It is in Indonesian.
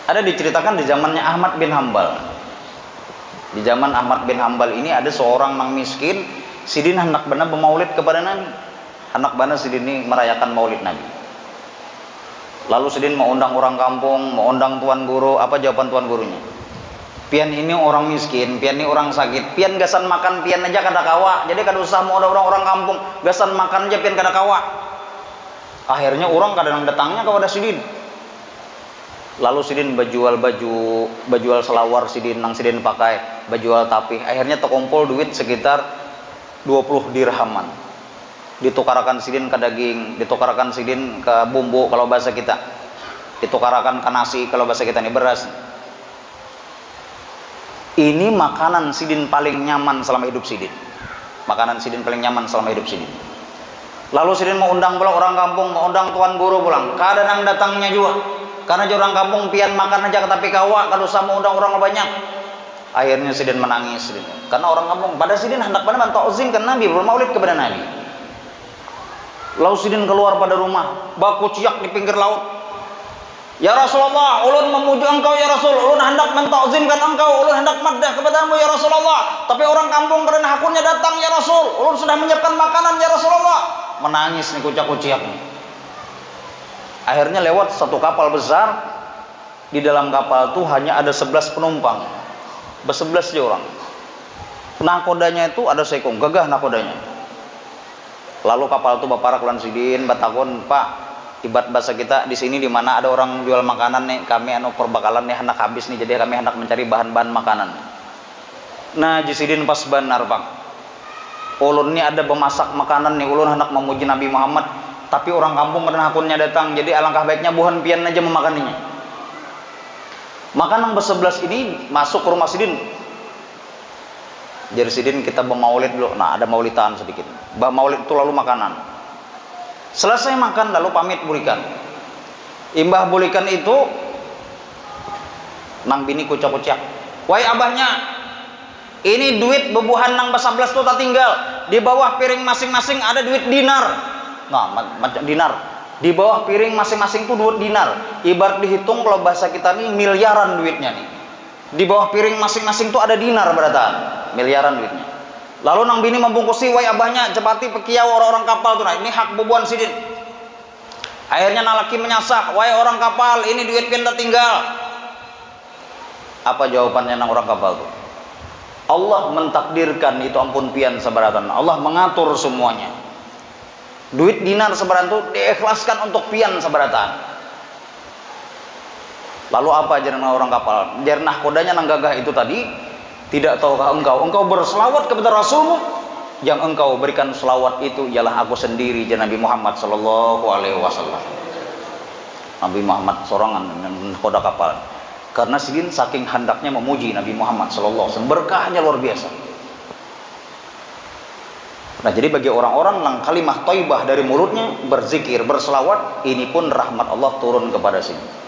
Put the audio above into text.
Ada diceritakan di zamannya Ahmad bin Hambal. Di zaman Ahmad bin Hambal ini ada seorang nang miskin, sidin hendak benar bermaulid kepada Nabi. Hendak benar sidin ini merayakan maulid Nabi. Lalu sidin mau undang orang kampung, mau undang tuan guru. Apa jawaban tuan gurunya? Pian ini orang miskin, pian ini orang sakit. Pian gasan makan pian aja kada kawa. Jadi kada usah mau ada orang-orang kampung, gasan makan aja pian kada kawa. Akhirnya orang kadang datangnya kepada sidin. Lalu sidin berjual berjual selawar sidin nang sidin pakai, berjual tapih. Akhirnya terkumpul duit sekitar 20 dirhaman. Ditukarakan sidin ke daging, ditukarakan sidin ke bumbu kalau bahasa kita. Ditukarakan ke nasi kalau bahasa kita ini beras. Ini makanan sidin paling nyaman selama hidup sidin. Makanan sidin paling nyaman selama hidup sidin. Lalu sidin mau undang pula orang kampung, mau undang tuan guru pulang. Kadang datangnya juga. Karena orang kampung pian makan aja tapi kawa, kalau sama undang orang banyak. Akhirnya sidin menangis sidin. Karena orang kampung pada sidin hendak benar ta'zim ke Nabi, bermaulid kepada Nabi. Lalu sidin keluar pada rumah, baku ciak di pinggir laut. Ya Rasulullah, ulun memuji engkau ya Rasul, ulun hendak menta'zimkan engkau, ulun hendak maddah kepadamu ya Rasulullah. Tapi orang kampung karena hakunnya datang ya Rasul, ulun sudah menyiapkan makanan ya Rasulullah. Menangis nih kucak-kuciak nih. Akhirnya lewat satu kapal besar. Di dalam kapal itu hanya ada 11 penumpang, 11 orang. Nakodanya itu ada sekong, gagah nakodanya. Lalu kapal itu baparak lan sidin batakon, Pak, ibarat bahasa kita di sini di mana ada orang jual makanan nih, kami perbakalan nih hendak habis nih, jadi kami hendak mencari bahan-bahan makanan. Nah jisidin pas benar Pak, ulun nih ada bemasak makanan nih, ulun hendak memuji Nabi Muhammad, tapi orang kampung karena hakunnya datang, jadi alangkah baiknya buhan pian aja memakaninya. Makanan ke-11 ini masuk ke rumah sidin. Jadi sidin kita bermaulid dulu. Nah ada maulidan sedikit. Maulid itu lalu makanan. Selesai makan lalu pamit burikan. Imbah burikan itu nang bini kucak-kucak. Wahai abahnya, ini duit bebuhan nang ke-11 itu tak tinggal. Di bawah piring masing-masing ada duit dinar. Nah, macam dinar. Di bawah piring masing-masing itu duit dinar. Ibarat dihitung kalau bahasa kita nih miliaran duitnya nih. Di bawah piring masing-masing itu ada dinar berarti miliaran duitnya. Lalu nang bini membungkusi, wai abahnya cepati pekiau orang-orang kapal tuh. Nah, ini hak bebuan sidin. Akhirnya nalaki menyasak, wai orang kapal, ini duit pian tinggal. Apa jawabannya nang orang kapal tuh? Allah mentakdirkan itu ampun pian seberatan. Allah mengatur semuanya. Duit dinar seberatan itu diikhlaskan untuk pian seberatan. Lalu apa ajaran orang kapal? Jarnah kodanya nang gagah itu tadi, tidak tahukah engkau berselawat kepada Rasulmu? Yang engkau berikan selawat itu ialah aku sendiri, Nabi Muhammad sallallahu alaihi wasallam. Nabi Muhammad sorangan koda kapal. Karena sidin saking hendaknya memuji Nabi Muhammad sallallahu alaihi wasallam, berkahnya luar biasa. Nah, jadi bagi orang-orang yang kalimah thayyibah dari mulutnya berzikir, berselawat, ini pun rahmat Allah turun kepada sini.